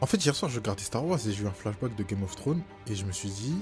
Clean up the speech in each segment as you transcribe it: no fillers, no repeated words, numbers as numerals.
En fait, hier soir, je regardais Star Wars et j'ai eu un flashback de Game of Thrones et je me suis dit,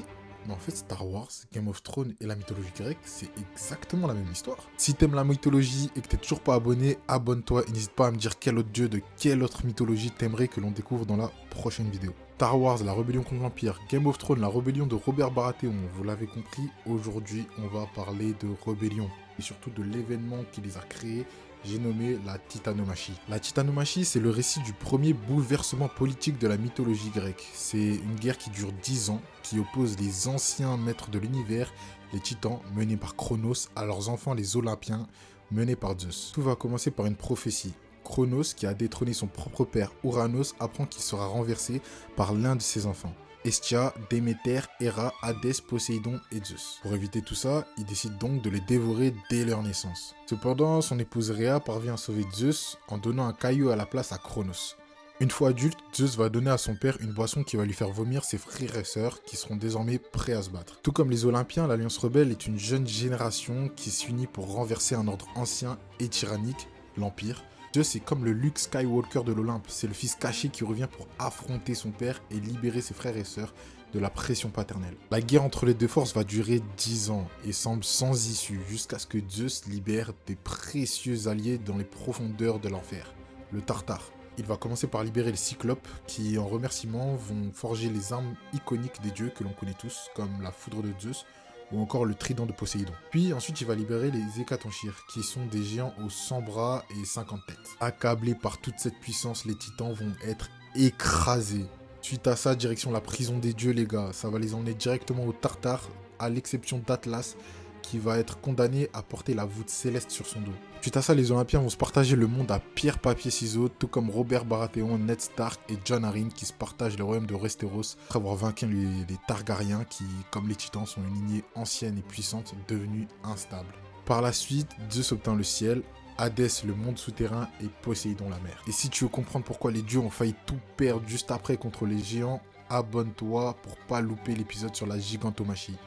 mais en fait, Star Wars, Game of Thrones et la mythologie grecque, c'est exactement la même histoire. Si t'aimes la mythologie et que t'es toujours pas abonné, abonne-toi et n'hésite pas à me dire quel autre dieu de quelle autre mythologie t'aimerais que l'on découvre dans la prochaine vidéo. Star Wars, la rébellion contre l'Empire, Game of Thrones, la rébellion de Robert Baratheon, vous l'avez compris, aujourd'hui on va parler de rébellion et surtout de l'événement qui les a créés. J'ai nommé la Titanomachie. La Titanomachie, c'est le récit du premier bouleversement politique de la mythologie grecque. C'est une guerre qui dure 10 ans, qui oppose les anciens maîtres de l'univers, les Titans, menés par Chronos, à leurs enfants les Olympiens, menés par Zeus. Tout va commencer par une prophétie. Chronos, qui a détrôné son propre père Ouranos, apprend qu'il sera renversé par l'un de ses enfants. Hestia, Déméter, Héra, Hadès, Poséidon et Zeus. Pour éviter tout ça, il décide donc de les dévorer dès leur naissance. Cependant, son épouse Rhea parvient à sauver Zeus en donnant un caillou à la place à Chronos. Une fois adulte, Zeus va donner à son père une boisson qui va lui faire vomir ses frères et sœurs qui seront désormais prêts à se battre. Tout comme les Olympiens, l'Alliance Rebelle est une jeune génération qui s'unit pour renverser un ordre ancien et tyrannique, l'Empire. Zeus est comme le Luke Skywalker de l'Olympe, c'est le fils caché qui revient pour affronter son père et libérer ses frères et sœurs de la pression paternelle. La guerre entre les deux forces va durer 10 ans et semble sans issue jusqu'à ce que Zeus libère des précieux alliés dans les profondeurs de l'enfer, le Tartare. Il va commencer par libérer les Cyclopes qui, en remerciement, vont forger les armes iconiques des dieux que l'on connaît tous, comme la foudre de Zeus, ou encore le trident de Poséidon. Puis ensuite il va libérer les Hécatonchires, qui sont des géants aux 100 bras et 50 têtes. Accablés par toute cette puissance, les titans vont être écrasés. Suite à ça, direction la prison des dieux les gars, ça va les emmener directement au Tartare, à l'exception d'Atlas, qui va être condamné à porter la voûte céleste sur son dos. Suite à ça, les Olympiens vont se partager le monde à pierre, papier, ciseaux, tout comme Robert Baratheon, Ned Stark et Jon Arryn qui se partagent le royaume de Westeros après avoir vaincu les Targaryens qui, comme les Titans, sont une lignée ancienne et puissante devenue instable. Par la suite, Zeus obtint le ciel, Hadès le monde souterrain et Poséidon la mer. Et si tu veux comprendre pourquoi les dieux ont failli tout perdre juste après contre les géants, abonne-toi pour pas louper l'épisode sur la gigantomachie.